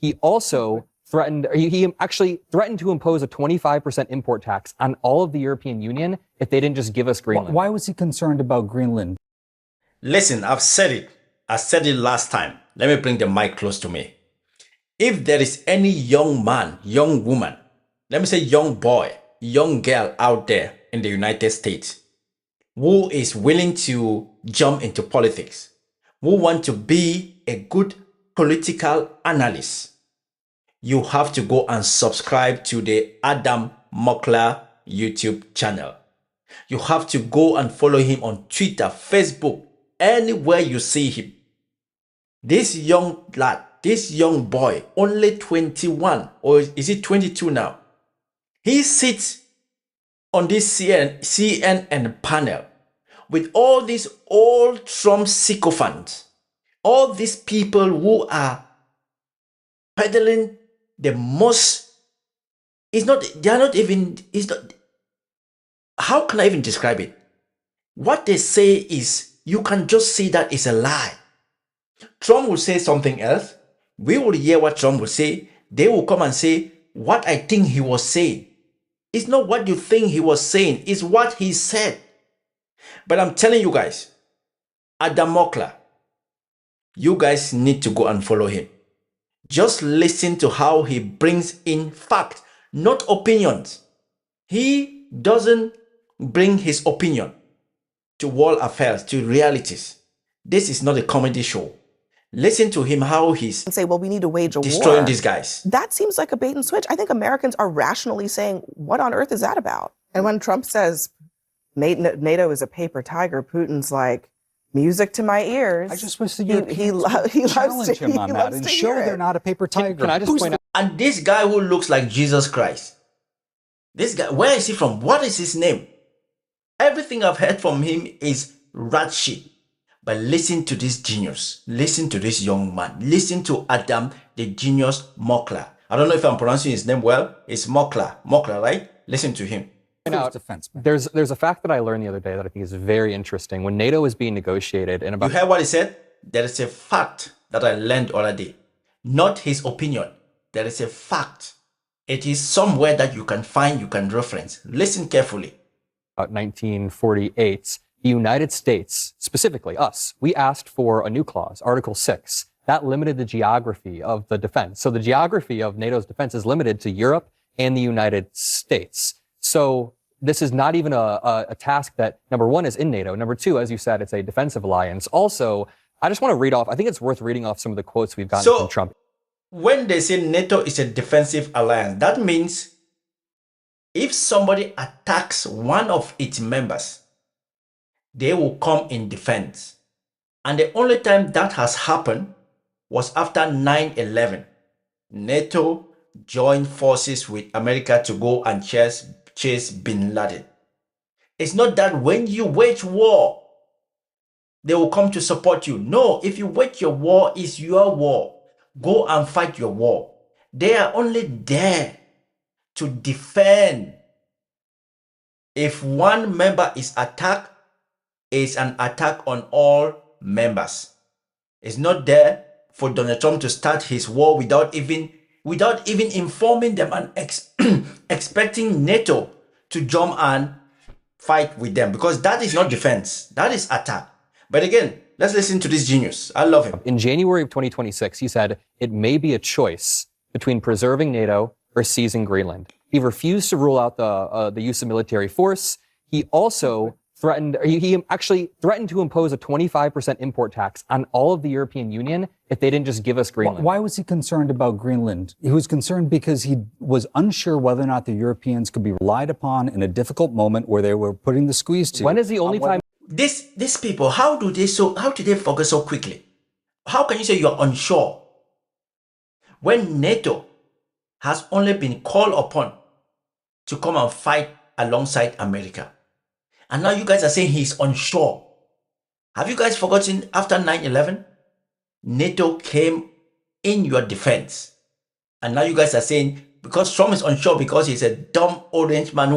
he also threatened, or he actually threatened to impose a 25% import tax on all of the European Union if they didn't just give us Greenland. Why was he concerned about Greenland? Listen, I've said it. I said it last time. Let me bring the mic close to me. If there is any young man, young woman, let me say young boy, young girl out there in the United States who is willing to jump into politics, who want to be a good political analyst, you have to go and subscribe to the Adam Mockler YouTube channel. You have to go and follow him on Twitter, Facebook, anywhere you see him. This young lad, this young boy, only 21, or is it 22 now? He sits on this CNN panel with all these old Trump sycophants, all these people who are peddling the most, how can I even describe it? What they say is, you can just see that it's a lie. Trump will say something else. We will hear what Trump will say. They will come and say, what I think he was saying. It's not what you think he was saying. It's what he said. But I'm telling you guys, Adam Mockler, you guys need to go and follow him. Just listen to how he brings in facts, not opinions. He doesn't bring his opinion to world affairs, to realities. This is not a comedy show. Listen to him, how he's and say, well, we need to wage a destroying war. these guys. That seems like a bait and switch. I think Americans are rationally saying, what on earth is that about? And when Trump says NATO is a paper tiger, Putin's like, music to my ears. I just wish the Europeans he challenge him on that and show they're not a paper tiger. Can I just point out? And this guy who looks like Jesus Christ, this guy, where is he from? What is his name? Everything I've heard from him is rat shit. But listen to this genius. Listen to this young man. Listen to Adam, the genius Mockler. I don't know if I'm pronouncing his name well. It's Mockler. Mockler, right? Listen to him. There's a fact that I learned the other day that I think is very interesting. When NATO was being negotiated, and about you heard what he said? There is a fact that I learned already. Not his opinion. There is a fact. It is somewhere that you can find, you can reference. Listen carefully. 1948, the United States, specifically us, we asked for a new clause, Article 6. That limited the geography of the defense. So the geography of NATO's defense is limited to Europe and the United States. So this is not even a task that, number one, is in NATO. Number two, as you said, it's a defensive alliance. Also, I just want to read off, I think it's worth reading off some of the quotes we've gotten from Trump. When they say NATO is a defensive alliance, that means if somebody attacks one of its members, they will come in defense. And the only time that has happened was after 9/11. NATO joined forces with America to go and chase Bin Laden. It's not that when you wage war, they will come to support you. No, if you wage your war, it's your war. Go and fight your war. They are only there to defend. If one member is attacked, it's an attack on all members. It's not there for Donald Trump to start his war without even informing them and expecting NATO to jump and fight with them, because that is not defense, that is attack. But again, let's listen to this genius. I love him. In January of 2026, he said it may be a choice between preserving NATO or seizing Greenland. He refused to rule out the use of military force. He also he actually threatened to impose a 25% import tax on all of the European Union if they didn't just give us Greenland. Why was he concerned about Greenland? He was concerned because he was unsure whether or not the Europeans could be relied upon in a difficult moment where they were putting the squeeze to. When is the only time? These people, how do they forget so quickly? How can you say you're unsure when NATO has only been called upon to come and fight alongside America? And now you guys are saying he's unsure. Have you guys forgotten after 9/11? NATO came in your defense. And now you guys are saying because Trump is unsure because he's a dumb orange man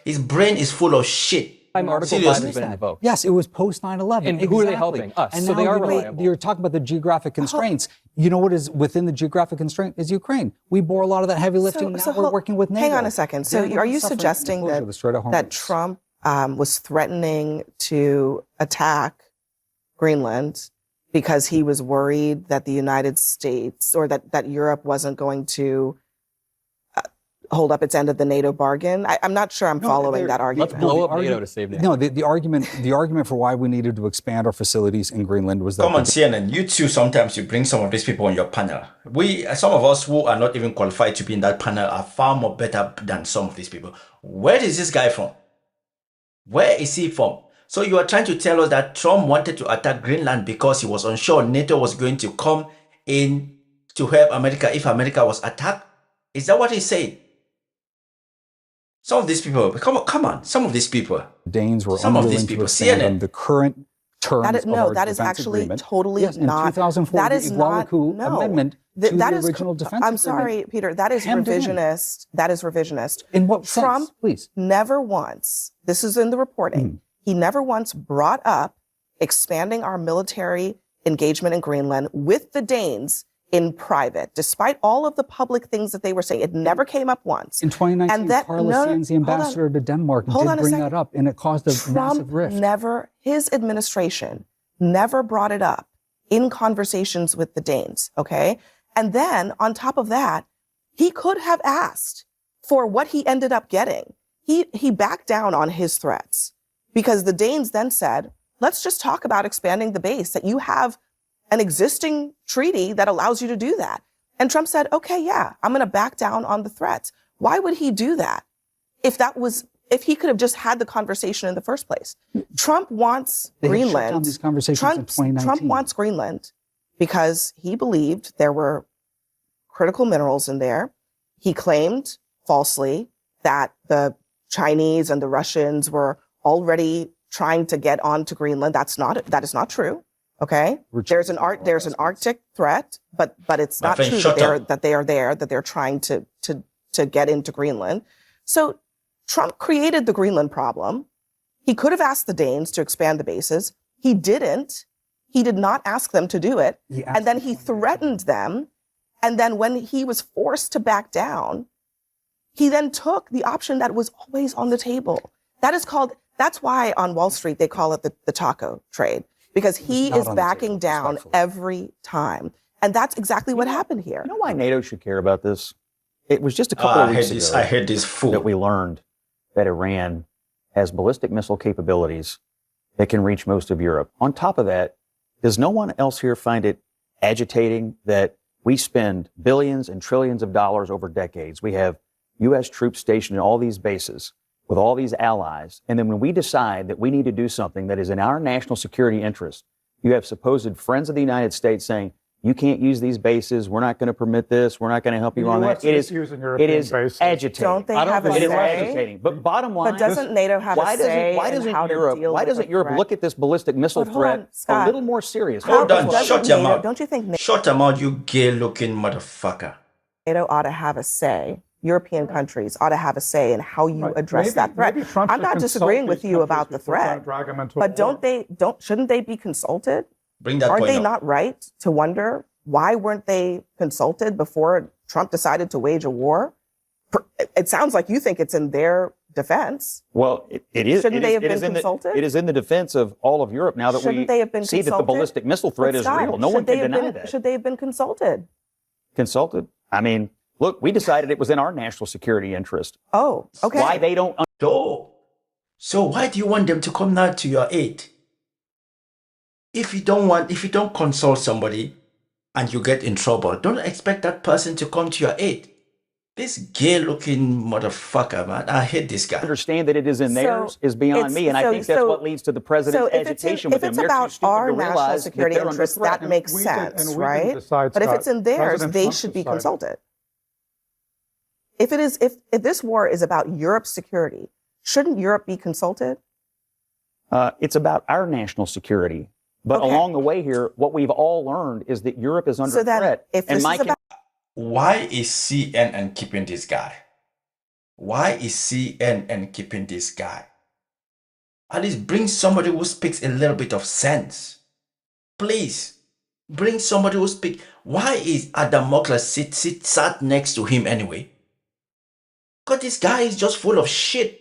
his brain is full of shit. Time Article 5 Seriously. has been invoked. Yes, it was post 9/11. And who are they helping? Us. And So now they are reliable. you're talking about the geographic constraints. You know what is within the geographic constraint is Ukraine. We bore a lot of that heavy lifting. Now we're working with NATO. Hang on a second. So They're are you suffering suggesting exposure that's right at home that with us. Trump was threatening to attack Greenland because he was worried that the United States or that Europe wasn't going to hold up its end of the NATO bargain? I'm not sure I'm following that argument. Let's blow up NATO to save NATO. No, the argument for why we needed to expand our facilities in Greenland was that Come on, CNN. You too, sometimes you bring some of these people on your panel. Some of us who are not even qualified to be in that panel are far more better than some of these people. Where is this guy from? Where is he from? So you are trying to tell us that Trump wanted to attack Greenland because he was unsure NATO was going to come in to help America if America was attacked? Is that what he said? Some of these people, come on, some of these people. Danes were Some of unwilling these to people, expand CNN. on the current terms of our that is defense actually agreement. totally Yes, in not. 2004, that the is not. Igualaku No, amendment to that the is. original defense I'm agreement. sorry, Peter. That is Hemmed it in. revisionist. That is revisionist. In what Trump sense, please? never once. This is in the reporting. He never once brought up expanding our military engagement in Greenland with the Danes in private, despite all of the public things that they were saying. It never came up once. In 2019, And that- Carla no, Sands, the hold on. ambassador to Denmark, Hold did on a bring second. that up, and it caused a Trump massive rift. his administration never brought it up in conversations with the Danes, okay? And then on top of that, he could have asked for what he ended up getting. He backed down on his threats because the Danes then said, let's just talk about expanding the base, that you have an existing treaty that allows you to do that. And Trump said, okay, yeah, I'm going to back down on the threats. Why would he do that if he could have just had the conversation in the first place? Trump wants They had shut Greenland. down these conversations in 2019. Trump wants Greenland because he believed there were critical minerals in there. He claimed falsely that the Chinese and the Russians were already trying to get onto Greenland. That is not true. Okay. There's an Arctic threat, but it's not true that they are there, that they're trying to get into Greenland. So Trump created the Greenland problem. He could have asked the Danes to expand the bases. He didn't. He did not ask them to do it. And then he threatened them. And then when he was forced to back down, he then took the option that was always on the table. That's why on Wall Street, they call it the taco trade, because he is backing down every time. And that's exactly what happened here. You know why NATO should care about this? It was just a couple of weeks ago I heard this fool. that we learned that Iran has ballistic missile capabilities that can reach most of Europe. On top of that, does no one else here find it agitating that we spend billions and trillions of dollars over decades? We have U.S. troops stationed in all these bases with all these allies. And then when we decide that we need to do something that is in our national security interest, you have supposed friends of the United States saying, you can't use these bases. We're not going to permit this. We're not going to help you on that. It is agitating. Don't they have a It is say? agitating. But bottom line, But doesn't NATO have a say in how to deal why with doesn't the Europe threat? look at this ballistic missile But hold on, threat a Scott. little more serious? Hold on, Doesn't shut your NATO- mouth. Don't you think Shut your mouth, you gay-looking motherfucker. NATO ought to have a say? European countries ought to have a say in how you address that threat. I'm not disagreeing with you about the threat, but shouldn't they be consulted? Bring that Aren't point they up. not right to wonder why weren't they consulted before Trump decided to wage a war? It sounds like you think it's in their defense. Well, it is. Shouldn't it they is- have it been is in the- consulted? It is in the defense of all of Europe now that Shouldn't they have been see that the consulted? ballistic missile threat But is Scott, real. No one should they can have deny been- that. Should they have been consulted? Consulted? I mean, look, we decided it was in our national security interest. Oh, okay. Why they don't So why do you want them to come now to your aid? If you don't consult somebody and you get in trouble, don't expect that person to come to your aid. This gay-looking motherfucker, man. I hate this guy. understand that it is in theirs is beyond me, and I think that's what leads to the president's agitation with if them. it's They're too about stupid our to national realize that security they're under interests, threat. that makes sense, right? But if it's in theirs, they should be consulted. If this war is about Europe's security, shouldn't Europe be consulted? It's about our national security. But Okay. along the way here, what we've all learned is that Europe is under So then, threat. if and this my is about Why is CNN keeping this guy? Why is CNN keeping this guy? At least bring somebody who speaks a little bit of sense. Please, bring somebody who speaks. Why is Adam Mockler sat next to him anyway? Because this guy is just full of shit.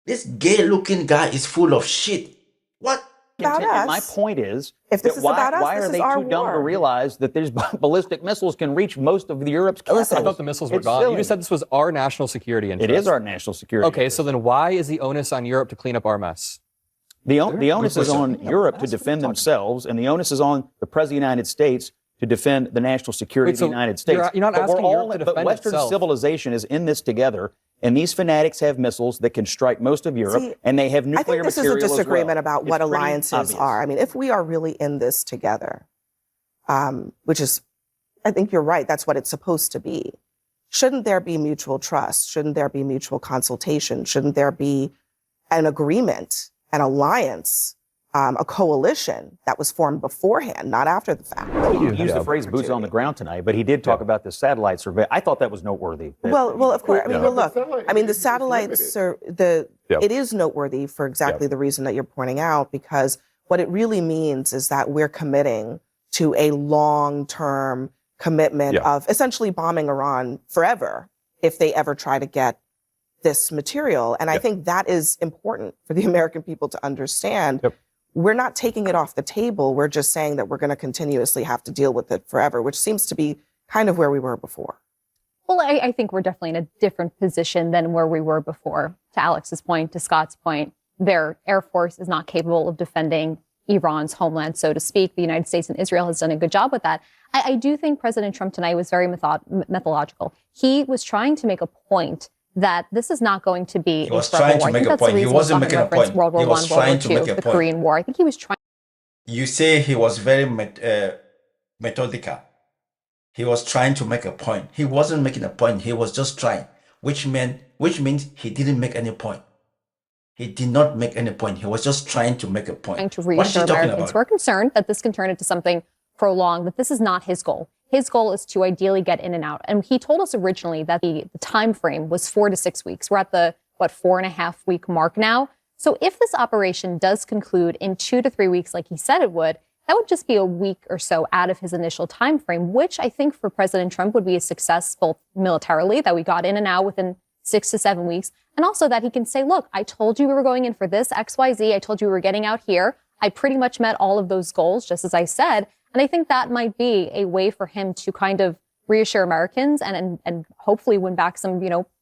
This gay-looking guy is full of shit. What? About And my us. point is, If this that is why, about us, why this are is they our too dumb to war. realize that these ballistic missiles can reach most of Europe's capitals? I thought the missiles were It's gone. silly. You just said this was our national security interest. It is our national security Okay, interest. so then why is the onus on Europe to clean up our mess? The onus is question. on Europe to defend themselves, and the onus is on the President of the United States to defend the national security Wait, of the so United States. you're not But we're asking all- Europe to but defend Western itself. civilization is in this together, and these fanatics have missiles that can strike most of Europe, See, and they have I nuclear think this is material a as well. disagreement about what It's pretty alliances obvious. are. I mean, if we are really in this together, which is, I think you're right, that's what it's supposed to be. Shouldn't there be mutual trust? Shouldn't there be mutual consultation? Shouldn't there be an agreement, an alliance, a coalition that was formed beforehand, not after the fact? He used the phrase boots on the ground tonight, but he did talk about the satellite survey. I thought that was noteworthy. Well, of course. I mean, Yeah. well, look. I mean, the satellites are Yeah. It is noteworthy for exactly the reason that you're pointing out, because what it really means is that we're committing to a long-term commitment Yeah. of essentially bombing Iran forever if they ever try to get this material. And I Yeah. think that is important for the American people to understand. Yep. We're not taking it off the table. We're just saying that we're going to continuously have to deal with it forever, which seems to be kind of where we were before. Well, I think we're definitely in a different position than where we were before. To Alex's point, to Scott's point, their Air Force is not capable of defending Iran's homeland, so to speak. The United States and Israel has done a good job with that. I do think President Trump tonight was very methodological. He was trying to make a point that this is not going to be He was a forever trying to war. I make think a that's the point. He reason wasn't Scott making a referenced point. World War He was I, World trying War to II, make a the point. Korean War. I think he was trying. You say he was very methodical. He was trying to make a point. He wasn't making a point. He was just trying, which means he didn't make any point. He did not make any point. He was just trying to make a point. To What is he reassure talking Americans about? who are concerned that this can turn into something prolonged, that this is not his goal. His goal is to ideally get in and out. And he told us originally that the time frame was 4 to 6 weeks. We're at the, 4.5 week mark now. So if this operation does conclude in 2 to 3 weeks, like he said it would, that would just be a week or so out of his initial time frame, which I think for President Trump would be a success both militarily, that we got in and out within 6 to 7 weeks, and also that he can say, look, I told you we were going in for this XYZ. I told you we were getting out here. I pretty much met all of those goals, just as I said. And I think that might be a way for him to kind of reassure Americans and hopefully win back some,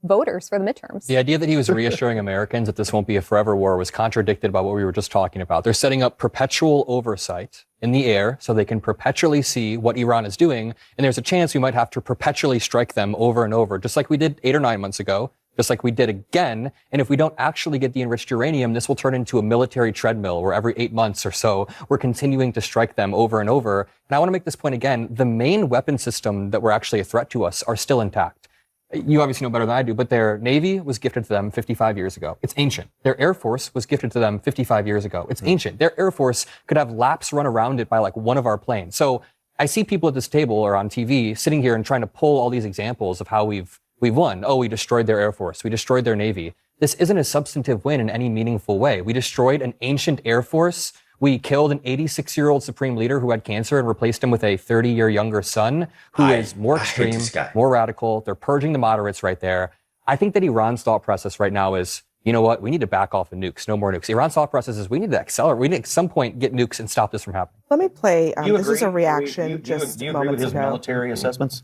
voters for the midterms. The idea that he was reassuring Americans that this won't be a forever war was contradicted by what we were just talking about. They're setting up perpetual oversight in the air so they can perpetually see what Iran is doing. And there's a chance we might have to perpetually strike them over and over, just like we did 8 or 9 months ago, just like we did again. And if we don't actually get the enriched uranium, this will turn into a military treadmill where every 8 months or so, we're continuing to strike them over and over. And I want to make this point again. The main weapon system that were actually a threat to us are still intact. You obviously know better than I do, but their Navy was gifted to them 55 years ago. It's ancient. Their Air Force was gifted to them 55 years ago. It's ancient. Their Air Force could have laps run around it by like one of our planes. So I see people at this table or on TV sitting here and trying to pull all these examples of how we've won. Oh, we destroyed their Air Force. We destroyed their Navy. This isn't a substantive win in any meaningful way. We destroyed an ancient Air Force. We killed an 86-year-old supreme leader who had cancer and replaced him with a 30-year younger son who is more I hate extreme, this guy. more radical. They're purging the moderates right there. I think that Iran's thought process right now is, you know what? We need to back off the nukes. No more nukes. Iran's thought process is we need to accelerate. We need to at some point get nukes and stop this from happening. Let me play. Do you This is a agree? reaction Do you just agree with moments his ago. military assessments?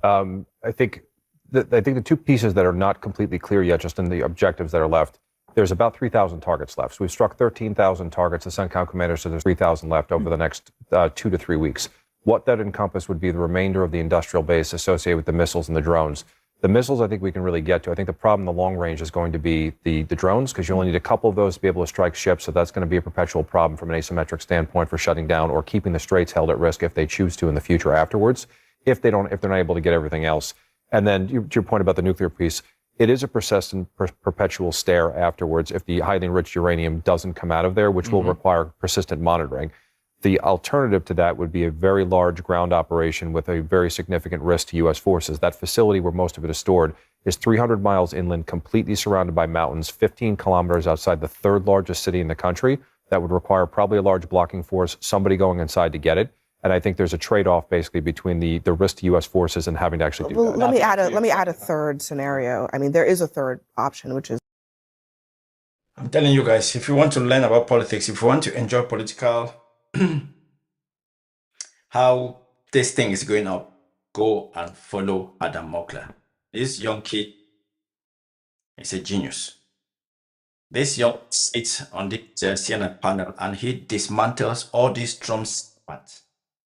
I think the two pieces that are not completely clear yet, just in the objectives that are left, there's about 3,000 targets left. So we've struck 13,000 targets. The CENTCOM commander said there's 3,000 left over the next 2 to 3 weeks. What that encompassed would be the remainder of the industrial base associated with the missiles and the drones. The missiles, I think we can really get to. I think the problem in the long range is going to be the drones, because you only need a couple of those to be able to strike ships. So that's going to be a perpetual problem from an asymmetric standpoint for shutting down or keeping the straits held at risk if they choose to in the future afterwards, if they're not able to get everything else. And then to your point about the nuclear piece, it is a persistent, perpetual stare afterwards if the highly enriched uranium doesn't come out of there, which will require persistent monitoring. The alternative to that would be a very large ground operation with a very significant risk to U.S. forces. That facility where most of it is stored is 300 miles inland, completely surrounded by mountains, 15 kilometers outside the third largest city in the country. That would require probably a large blocking force, somebody going inside to get it. And I think there's a trade-off basically between the risk to U.S. forces and having to actually do that. Let me add a third scenario. I mean, there is a third option, which is I'm telling you guys, if you want to learn about politics, if you want to enjoy political, how this thing is going up, go and follow Adam Mockler. This young kid is a genius. This young sits on the CNN panel and he dismantles all these Trump's parts.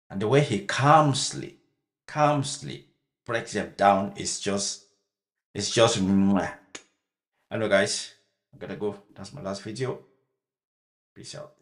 And the way he calmly breaks them down is just mwah. Anyway, guys, I gotta go. That's my last video. Peace out.